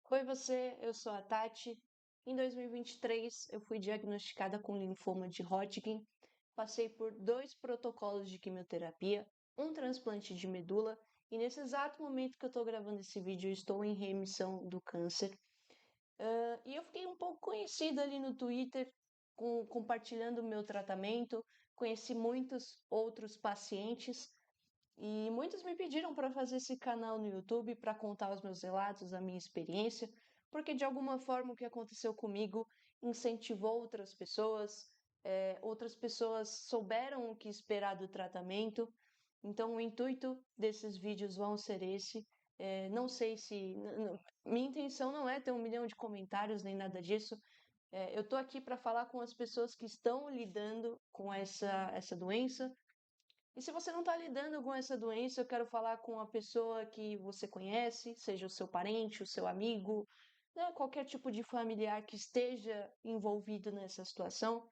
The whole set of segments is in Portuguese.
Oi, eu sou a Tati. Em 2023, eu fui diagnosticada com linfoma de Hodgkin. Passei por 2 protocolos de quimioterapia, um transplante de medula, e nesse exato momento que eu estou gravando esse vídeo, eu estou em remissão do câncer. E eu fiquei um pouco conhecida ali no Twitter, compartilhando o meu tratamento. Conheci muitos outros pacientes e muitos me pediram para fazer esse canal no YouTube para contar os meus relatos, a minha experiência, porque de alguma forma o que aconteceu comigo incentivou outras pessoas souberam o que esperar do tratamento. Então, o intuito desses vídeos vão ser esse. Não sei se. Minha intenção não é ter 1 milhão de comentários nem nada disso. Eu estou aqui para falar com as pessoas que estão lidando com essa doença, e se você não está lidando com essa doença, eu quero falar com a pessoa que você conhece, seja o seu parente, o seu amigo, né, qualquer tipo de familiar que esteja envolvido nessa situação.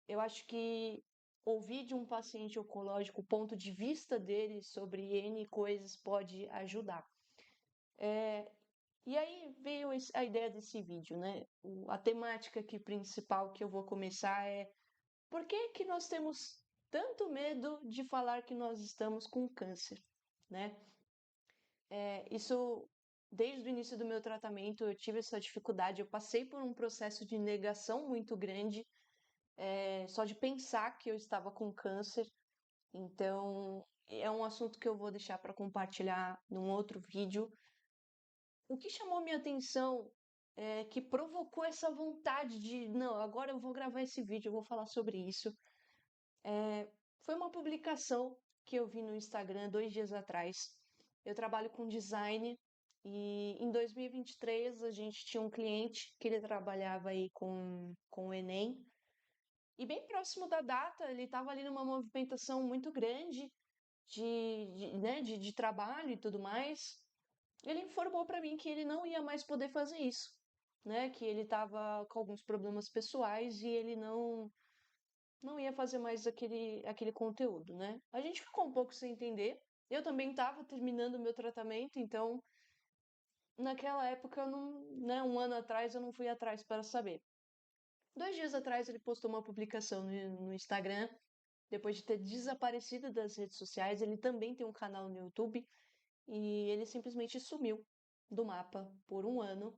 Eu acho que ouvir de um paciente oncológico o ponto de vista dele sobre N coisas pode ajudar. E aí veio a ideia desse vídeo, né? A temática aqui principal que eu vou começar é: por que que nós temos tanto medo de falar que nós estamos com câncer, né? Isso, desde o início do meu tratamento, eu tive essa dificuldade. Eu passei por um processo de negação muito grande, só de pensar que eu estava com câncer. Então, é um assunto que eu vou deixar para compartilhar num outro vídeo. O que chamou minha atenção, que provocou essa vontade de, não, agora eu vou gravar esse vídeo, eu vou falar sobre isso. Foi uma publicação que eu vi no Instagram 2 dias atrás. Eu trabalho com design e em 2023 a gente tinha um cliente que ele trabalhava aí com o Enem. E bem próximo da data, ele estava ali numa movimentação muito grande de trabalho e tudo mais. Ele informou para mim que ele não ia mais poder fazer isso, né? Que ele estava com alguns problemas pessoais e ele não ia fazer mais aquele conteúdo, né? A gente ficou um pouco sem entender. Eu também estava terminando o meu tratamento, então naquela época eu não, né, um ano atrás eu não fui atrás para saber. 2 dias atrás ele postou uma publicação no Instagram, depois de ter desaparecido das redes sociais. Ele também tem um canal no YouTube e ele simplesmente sumiu do mapa por um ano.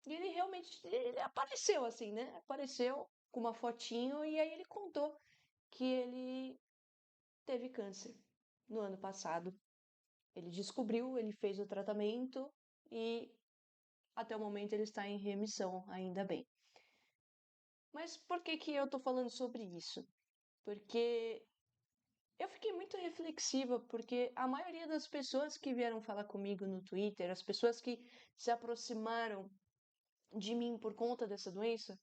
E ele realmente ele apareceu assim, né? Apareceu com uma fotinho e aí ele contou que ele teve câncer no ano passado. Ele descobriu, ele fez o tratamento e até o momento ele está em remissão, ainda bem. Mas por que que eu tô falando sobre isso? Porque eu fiquei muito reflexiva, porque a maioria das pessoas que vieram falar comigo no Twitter, as pessoas que se aproximaram de mim por conta dessa doença,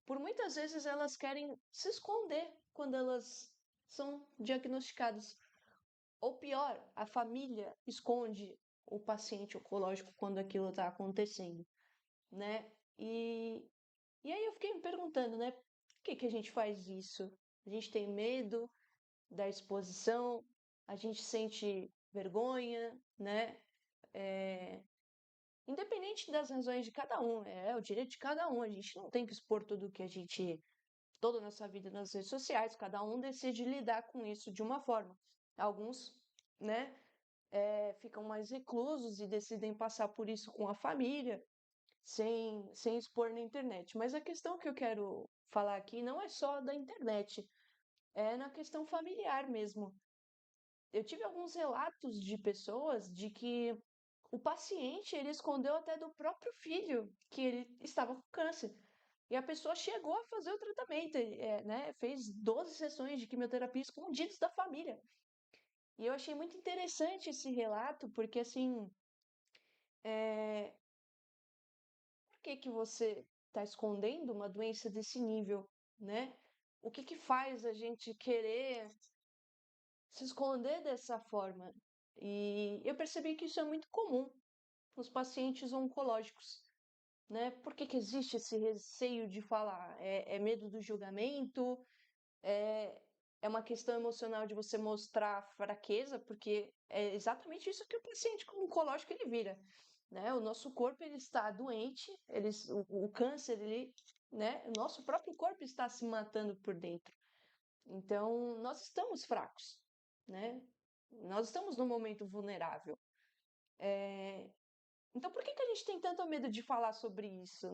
por muitas vezes elas querem se esconder quando elas são diagnosticadas. Ou pior, a família esconde o paciente oncológico quando aquilo está acontecendo, né? E aí eu fiquei me perguntando, né? Por que que a gente faz isso? A gente tem medo da exposição, a gente sente vergonha, né? É, Independente das razões de cada um, é o direito de cada um. A gente não tem que expor tudo que a gente, toda a nossa vida nas redes sociais. Cada um decide lidar com isso de uma forma. Alguns, né? Ficam mais reclusos e decidem passar por isso com a família, sem expor na internet. Mas a questão que eu quero falar aqui não é só da internet, é na questão familiar mesmo. Eu tive alguns relatos de pessoas de que o paciente ele escondeu até do próprio filho que ele estava com câncer. E a pessoa chegou a fazer o tratamento, né? Fez 12 sessões de quimioterapia escondidas da família. E eu achei muito interessante esse relato, porque assim, é, por que que você está escondendo uma doença desse nível, né? O que que faz a gente querer se esconder dessa forma? E eu percebi que isso é muito comum nos pacientes oncológicos, né? Por que que existe esse receio de falar? É medo do julgamento? É, é uma questão emocional de você mostrar fraqueza? Porque é exatamente isso que o paciente oncológico ele vira. né? O nosso corpo ele está doente, o câncer, ele, né? O nosso próprio corpo está se matando por dentro. Então, nós estamos fracos, né? Nós estamos num momento vulnerável. Então, por que que a gente tem tanto medo de falar sobre isso?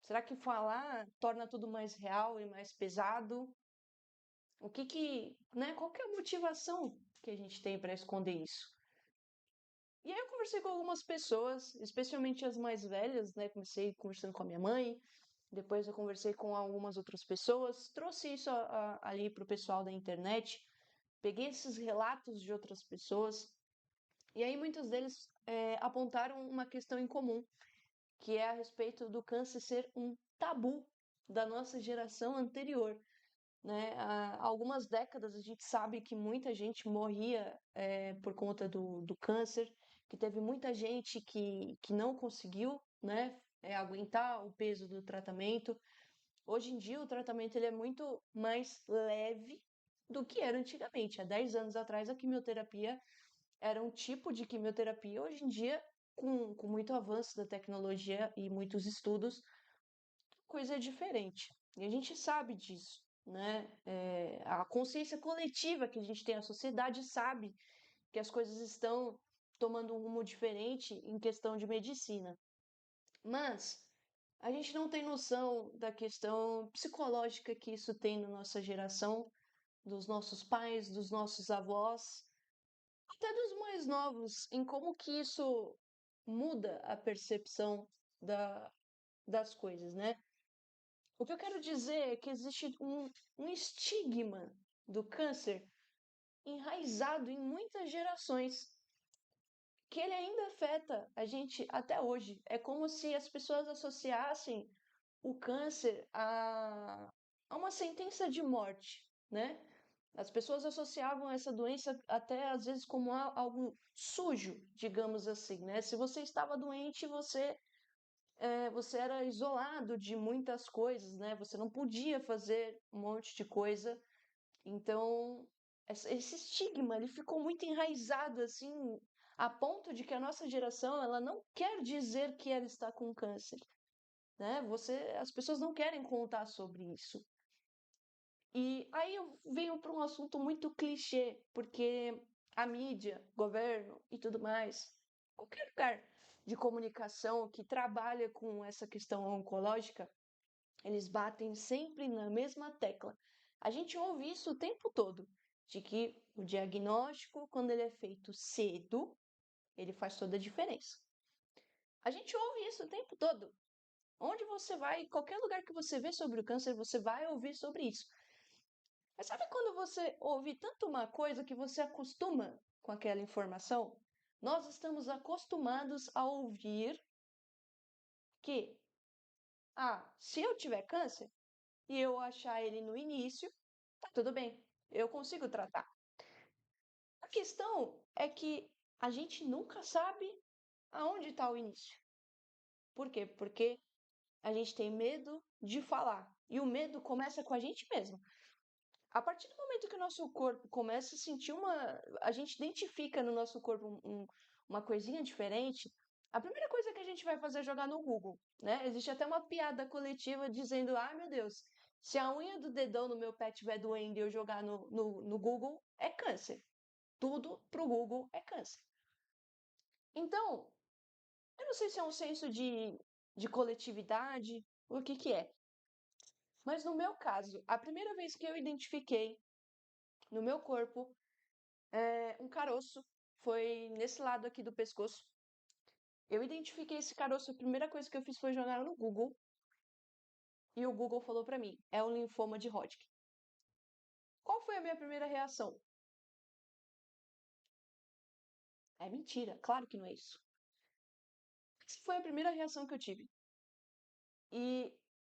Será que falar torna tudo mais real e mais pesado? Né? Qual que é a motivação que a gente tem para esconder isso? E aí eu conversei com algumas pessoas, especialmente as mais velhas, né? Comecei conversando com a minha mãe, depois eu conversei com algumas outras pessoas, trouxe isso ali para o pessoal da internet, peguei esses relatos de outras pessoas, e aí muitos deles apontaram uma questão em comum, que é a respeito do câncer ser um tabu da nossa geração anterior, né? Há algumas décadas a gente sabe que muita gente morria por conta do câncer, que teve muita gente que não conseguiu, né, aguentar o peso do tratamento. Hoje em dia o tratamento ele é muito mais leve do que era antigamente. Há 10 anos atrás a quimioterapia era um tipo de quimioterapia. Hoje em dia, com muito avanço da tecnologia e muitos estudos, coisa é diferente. E a gente sabe disso, né? A consciência coletiva que a gente tem, a sociedade sabe que as coisas estão tomando um rumo diferente em questão de medicina. Mas a gente não tem noção da questão psicológica que isso tem na nossa geração, dos nossos pais, dos nossos avós, até dos mais novos, em como que isso muda a percepção das coisas, né? O que eu quero dizer é que existe um estigma do câncer enraizado em muitas gerações, que ele ainda afeta a gente até hoje. É como se as pessoas associassem o câncer a uma sentença de morte, né? As pessoas associavam essa doença até às vezes como algo sujo, digamos assim, né? Se você estava doente, você era isolado de muitas coisas, né? Você não podia fazer um monte de coisa. Então, esse estigma, ele ficou muito enraizado, assim, a ponto de que a nossa geração, ela não quer dizer que ela está com câncer, né? As pessoas não querem contar sobre isso. E aí eu venho para um assunto muito clichê, porque a mídia, governo e tudo mais, qualquer lugar de comunicação que trabalha com essa questão oncológica, eles batem sempre na mesma tecla. A gente ouve isso o tempo todo, de que o diagnóstico, quando ele é feito cedo, ele faz toda a diferença. A gente ouve isso o tempo todo. Onde você vai, qualquer lugar que você vê sobre o câncer, você vai ouvir sobre isso. Mas sabe quando você ouve tanto uma coisa que você acostuma com aquela informação? Nós estamos acostumados a ouvir que, se eu tiver câncer e eu achar ele no início, tá tudo bem, eu consigo tratar. A questão é que a gente nunca sabe aonde está o início. Por quê? Porque a gente tem medo de falar. E o medo começa com a gente mesmo. A partir do momento que o nosso corpo começa a sentir a gente identifica no nosso corpo uma coisinha diferente, a primeira coisa que a gente vai fazer é jogar no Google, né? Existe até uma piada coletiva dizendo, ai meu Deus, se a unha do dedão no meu pé estiver doendo e eu jogar no Google, é câncer. Tudo pro Google é câncer. Então, eu não sei se é um senso de coletividade, o que que é. Mas no meu caso, a primeira vez que eu identifiquei no meu corpo um caroço foi nesse lado aqui do pescoço. Eu identifiquei esse caroço, a primeira coisa que eu fiz foi jogar no Google. E o Google falou pra mim, é um linfoma de Hodgkin. Qual foi a minha primeira reação? É mentira, claro que não é isso. Essa foi a primeira reação que eu tive. E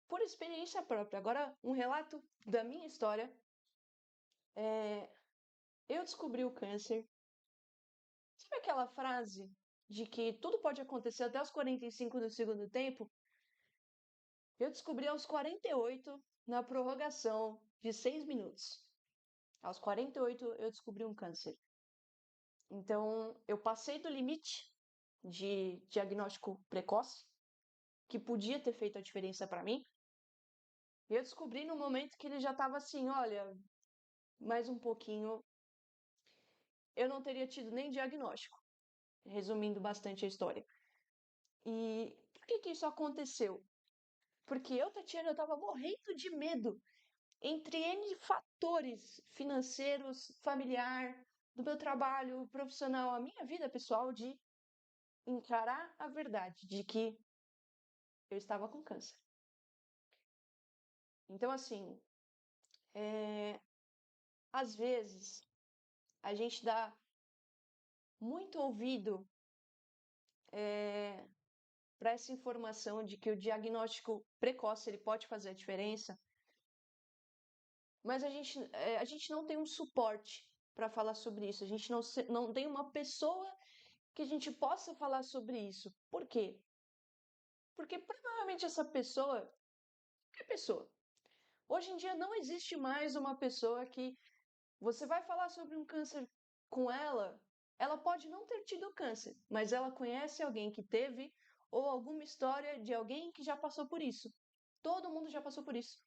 por experiência própria, agora um relato da minha história. Eu descobri o câncer. Sabe aquela frase de que tudo pode acontecer até os 45 do segundo tempo? Eu descobri aos 48 na prorrogação de 6 minutos. Aos 48 eu descobri um câncer. Então eu passei do limite de diagnóstico precoce, que podia ter feito a diferença para mim. E eu descobri no momento que ele já estava assim, olha, mais um pouquinho, eu não teria tido nem diagnóstico, resumindo bastante a história. E por que isso aconteceu? Porque eu, Tatiana, eu estava morrendo de medo, entre N fatores financeiros, familiar, do meu trabalho profissional, a minha vida pessoal, de encarar a verdade de que eu estava com câncer. Então, assim, às vezes a gente dá muito ouvido para essa informação de que o diagnóstico precoce ele pode fazer a diferença, mas a gente não tem um suporte para falar sobre isso, a gente não tem uma pessoa que a gente possa falar sobre isso. Por quê? Porque provavelmente essa pessoa, que pessoa? Hoje em dia não existe mais uma pessoa que você vai falar sobre um câncer com ela, ela pode não ter tido câncer, mas ela conhece alguém que teve ou alguma história de alguém que já passou por isso. Todo mundo já passou por isso.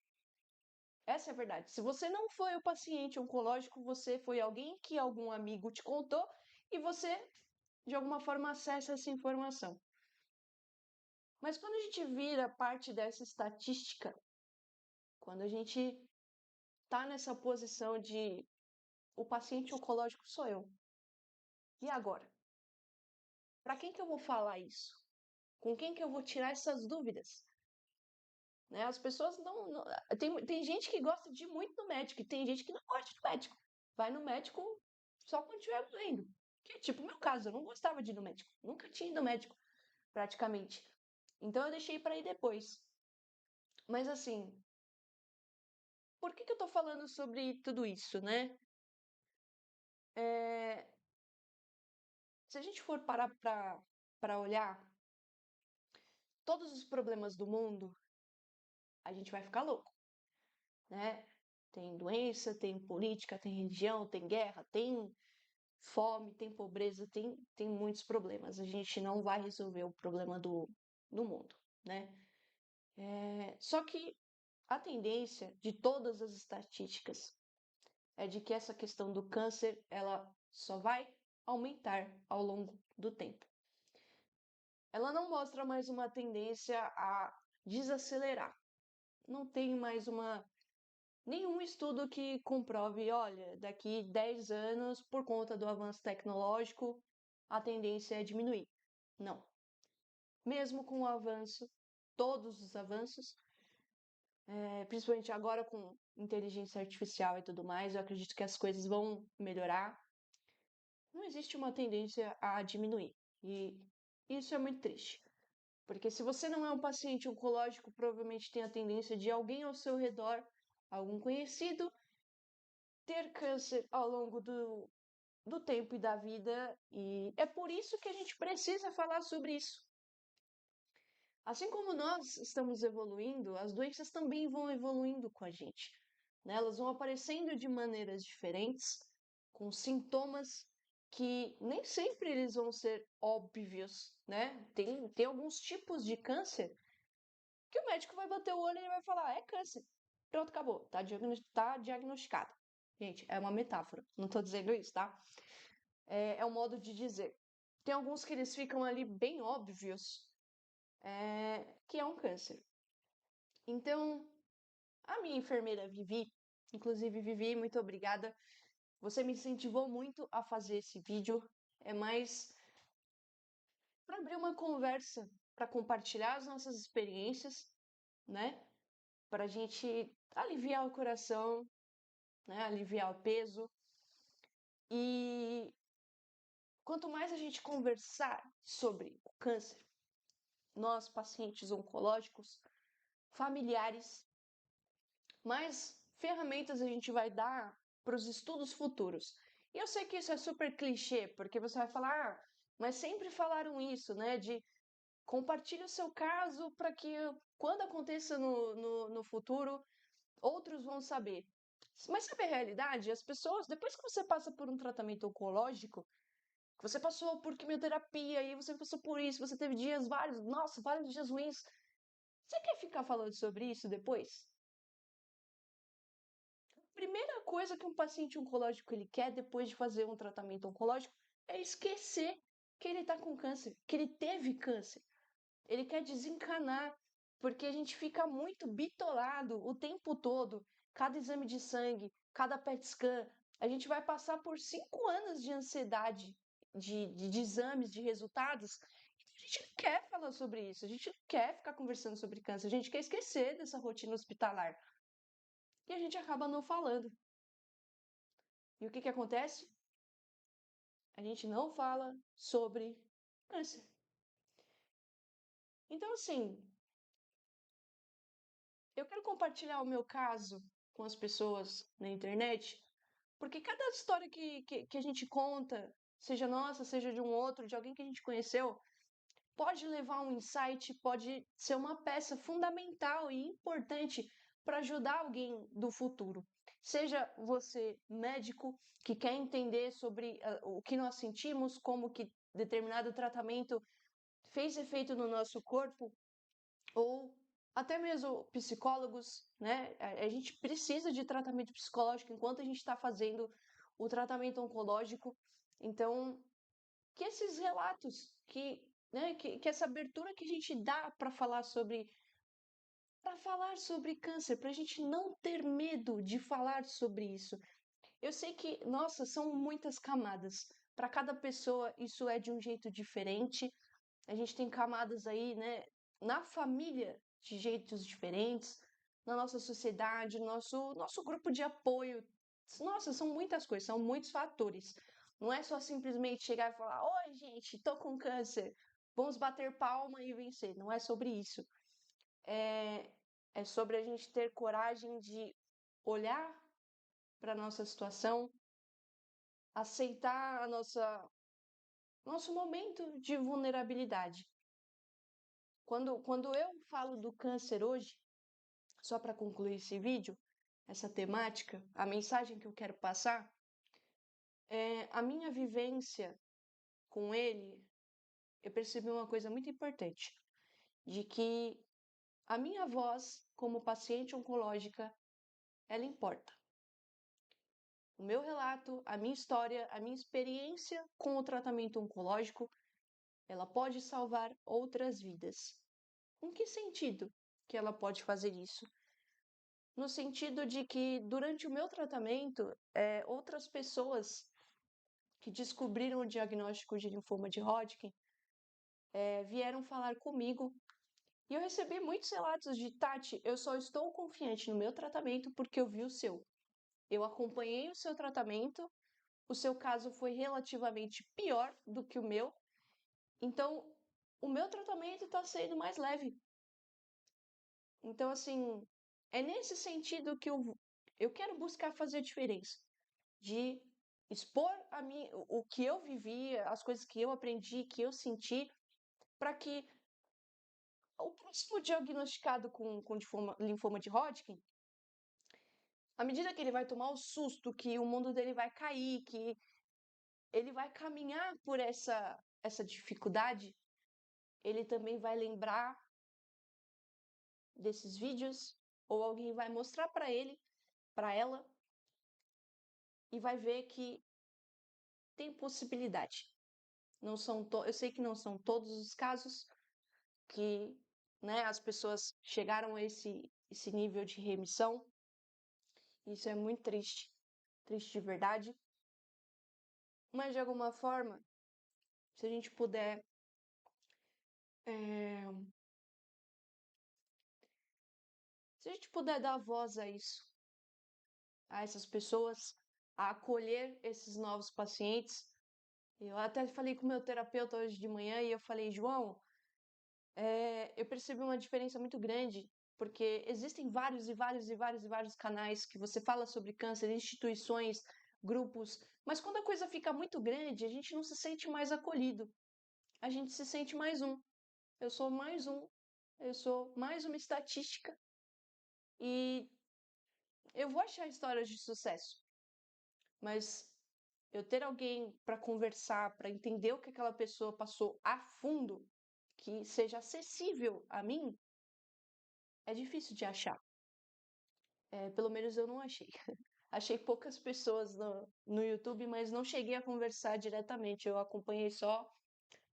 Essa é a verdade. Se você não foi o paciente oncológico, você foi alguém que algum amigo te contou e você, de alguma forma, acessa essa informação. Mas quando a gente vira parte dessa estatística, quando a gente está nessa posição de o paciente oncológico sou eu. E agora? Para quem que eu vou falar isso? Com quem que eu vou tirar essas dúvidas? Né? As pessoas tem gente que gosta de ir muito no médico e tem gente que não gosta do médico. Vai no médico só quando estiver doendo. Que é tipo o meu caso, eu não gostava de ir no médico. Nunca tinha ido no médico, praticamente. Então eu deixei para ir depois. Mas assim, por que eu tô falando sobre tudo isso, né? Se a gente for parar para olhar todos os problemas do mundo, a gente vai ficar louco, né? Tem doença, tem política, tem religião, tem guerra, tem fome, tem pobreza, tem muitos problemas. A gente não vai resolver o problema do mundo, né? Só que a tendência de todas as estatísticas é de que essa questão do câncer, ela só vai aumentar ao longo do tempo. Ela não mostra mais uma tendência a desacelerar. Não tem mais nenhum estudo que comprove, olha, daqui 10 anos, por conta do avanço tecnológico, a tendência é diminuir. Não. Mesmo com o avanço, todos os avanços, principalmente agora com inteligência artificial e tudo mais, eu acredito que as coisas vão melhorar. Não existe uma tendência a diminuir. E isso é muito triste. Porque se você não é um paciente oncológico, provavelmente tem a tendência de alguém ao seu redor, algum conhecido, ter câncer ao longo do tempo e da vida. E é por isso que a gente precisa falar sobre isso. Assim como nós estamos evoluindo, as doenças também vão evoluindo com a gente. Né? Elas vão aparecendo de maneiras diferentes, com sintomas que nem sempre eles vão ser óbvios, né? Tem alguns tipos de câncer que o médico vai bater o olho e vai falar, é câncer. Pronto, acabou. Tá diagnosticado. Gente, é uma metáfora. Não tô dizendo isso, tá? É um modo de dizer. Tem alguns que eles ficam ali bem óbvios, que é um câncer. Então, a minha enfermeira Vivi, inclusive Vivi, muito obrigada. Você me incentivou muito a fazer esse vídeo. É mais para abrir uma conversa, para compartilhar as nossas experiências, né? Para a gente aliviar o coração, né? Aliviar o peso. E quanto mais a gente conversar sobre o câncer, nós, pacientes oncológicos, familiares, mais ferramentas a gente vai dar para os estudos futuros. E eu sei que isso é super clichê, porque você vai falar, mas sempre falaram isso, né? De compartilhe o seu caso para que quando aconteça no futuro, outros vão saber. Mas sabe a realidade? As pessoas, depois que você passa por um tratamento oncológico, você passou por quimioterapia e você passou por isso, você teve dias vários, nossa, vários dias ruins. Você quer ficar falando sobre isso depois? Primeira coisa que um paciente oncológico ele quer depois de fazer um tratamento oncológico é esquecer que ele está com câncer, que ele teve câncer. Ele quer desencanar, porque a gente fica muito bitolado o tempo todo. Cada exame de sangue, cada PET scan, a gente vai passar por 5 anos de ansiedade de exames, de resultados. A gente não quer falar sobre isso, a gente não quer ficar conversando sobre câncer, a gente quer esquecer dessa rotina hospitalar. E a gente acaba não falando. E o que acontece? A gente não fala sobre câncer. Então, assim, eu quero compartilhar o meu caso com as pessoas na internet, porque cada história que a gente conta, seja nossa, seja de um outro, de alguém que a gente conheceu, pode levar um insight, pode ser uma peça fundamental e importante para ajudar alguém do futuro. Seja você médico que quer entender sobre o que nós sentimos, como que determinado tratamento fez efeito no nosso corpo, ou até mesmo psicólogos, né? A gente precisa de tratamento psicológico enquanto a gente está fazendo o tratamento oncológico. Então, que esses relatos, que essa abertura que a gente dá para falar sobre câncer, para a gente não ter medo de falar sobre isso. Eu sei que, nossa, são muitas camadas. Para cada pessoa, isso é de um jeito diferente. A gente tem camadas aí, né, na família de jeitos diferentes, na nossa sociedade, nosso grupo de apoio. Nossa, são muitas coisas, são muitos fatores. Não é só simplesmente chegar e falar: oi, gente, tô com câncer, vamos bater palma e vencer. Não é sobre isso. É, é sobre a gente ter coragem de olhar para a nossa situação, aceitar nosso momento de vulnerabilidade. Quando eu falo do câncer hoje, só para concluir esse vídeo, essa temática, a mensagem que eu quero passar é a minha vivência com ele. Eu percebi uma coisa muito importante, de que a minha voz como paciente oncológica, ela importa. O meu relato, a minha história, a minha experiência com o tratamento oncológico, ela pode salvar outras vidas. Em que sentido que ela pode fazer isso? No sentido de que, durante o meu tratamento, outras pessoas que descobriram o diagnóstico de linfoma de Hodgkin vieram falar comigo e eu recebi muitos relatos de: Tati, eu só estou confiante no meu tratamento porque eu vi o seu. Eu acompanhei o seu tratamento, o seu caso foi relativamente pior do que o meu, então o meu tratamento está sendo mais leve. Então, assim, é nesse sentido que eu quero buscar fazer a diferença, de expor o que eu vivi, as coisas que eu aprendi, que eu senti, para que o próximo diagnosticado com linfoma de Hodgkin, à medida que ele vai tomar o susto, que o mundo dele vai cair, que ele vai caminhar por essa dificuldade, ele também vai lembrar desses vídeos, ou alguém vai mostrar para ele, para ela, e vai ver que tem possibilidade. Não são eu sei que não são todos os casos que, né, as pessoas chegaram a esse nível de remissão. Isso é muito triste, triste de verdade. Mas de alguma forma, se a gente puder se a gente puder dar voz a isso, a essas pessoas, a acolher esses novos pacientes. Eu até falei com o meu terapeuta hoje de manhã e eu falei: João, eu percebi uma diferença muito grande, porque existem vários e vários e vários e vários canais que você fala sobre câncer, instituições, grupos, mas quando a coisa fica muito grande, a gente não se sente mais acolhido. A gente se sente mais um. Eu sou mais um. Eu sou mais uma estatística. E eu vou achar histórias de sucesso, mas eu ter alguém para conversar, para entender o que aquela pessoa passou a fundo, que seja acessível a mim, é difícil de achar. Pelo menos eu não achei. Achei poucas pessoas no YouTube, mas não cheguei a conversar diretamente. Eu acompanhei só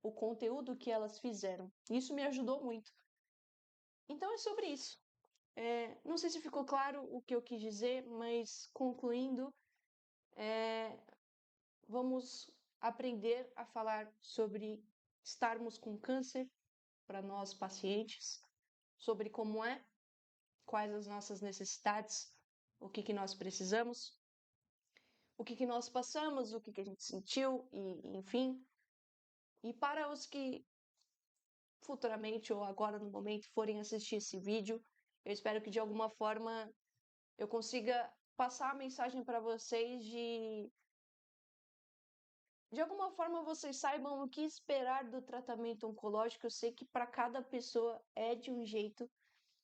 o conteúdo que elas fizeram. Isso me ajudou muito. Então é sobre isso. Não sei se ficou claro o que eu quis dizer, mas concluindo, vamos aprender a falar sobre estarmos com câncer para nós pacientes, sobre como é, quais as nossas necessidades, o que que nós precisamos, o que que nós passamos, o que que a gente sentiu e enfim. E para os que futuramente ou agora no momento forem assistir esse vídeo, eu espero que de alguma forma eu consiga passar a mensagem para vocês de alguma forma vocês saibam o que esperar do tratamento oncológico. Eu sei que para cada pessoa é de um jeito,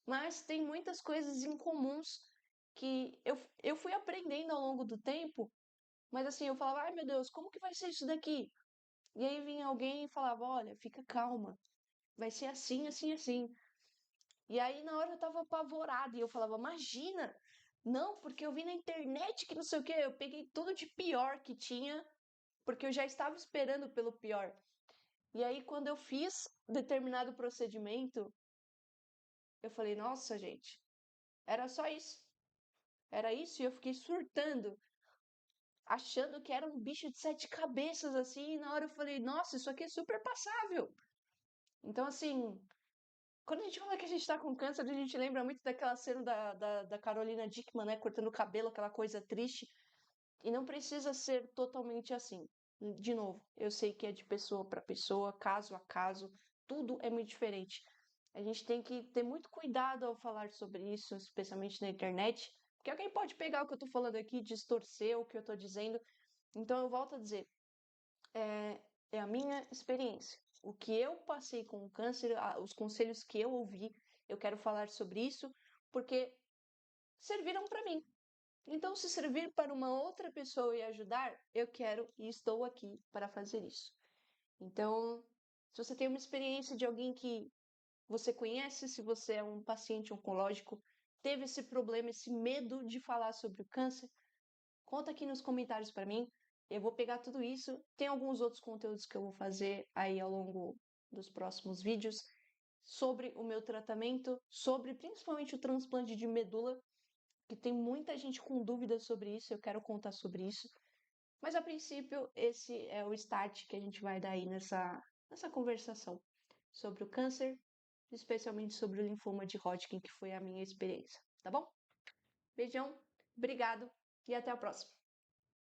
mas tem muitas coisas incomuns que eu fui aprendendo ao longo do tempo, mas assim, eu falava, ai meu Deus, como que vai ser isso daqui? E aí vinha alguém e falava, olha, fica calma, vai ser assim, assim, assim. E aí na hora eu tava apavorada e eu falava, imagina! Não, porque eu vi na internet que não sei o que, eu peguei tudo de pior que tinha, porque eu já estava esperando pelo pior. E aí quando eu fiz determinado procedimento, eu falei, nossa, gente, era só isso. Era isso e eu fiquei surtando, achando que era um bicho de 7 cabeças, assim, e na hora eu falei, nossa, isso aqui é super passável. Então, assim, quando a gente fala que a gente tá com câncer, a gente lembra muito daquela cena da Carolina Dickman, né? Cortando o cabelo, aquela coisa triste. E não precisa ser totalmente assim. De novo, eu sei que é de pessoa para pessoa, caso a caso, tudo é muito diferente. A gente tem que ter muito cuidado ao falar sobre isso, especialmente na internet, porque alguém pode pegar o que eu tô falando aqui, distorcer o que eu tô dizendo. Então eu volto a dizer, é, é a minha experiência. O que eu passei com o câncer, os conselhos que eu ouvi, eu quero falar sobre isso porque serviram para mim. Então, se servir para uma outra pessoa e ajudar, eu quero e estou aqui para fazer isso. Então, se você tem uma experiência de alguém que você conhece, se você é um paciente oncológico, teve esse problema, esse medo de falar sobre o câncer, conta aqui nos comentários para mim. Eu vou pegar tudo isso. Tem alguns outros conteúdos que eu vou fazer aí ao longo dos próximos vídeos sobre o meu tratamento, sobre principalmente o transplante de medula, que tem muita gente com dúvidas sobre isso. Eu quero contar sobre isso. Mas a princípio, esse é o start que a gente vai dar aí nessa conversação sobre o câncer, especialmente sobre o linfoma de Hodgkin, que foi a minha experiência, tá bom? Beijão, obrigado e até a próxima.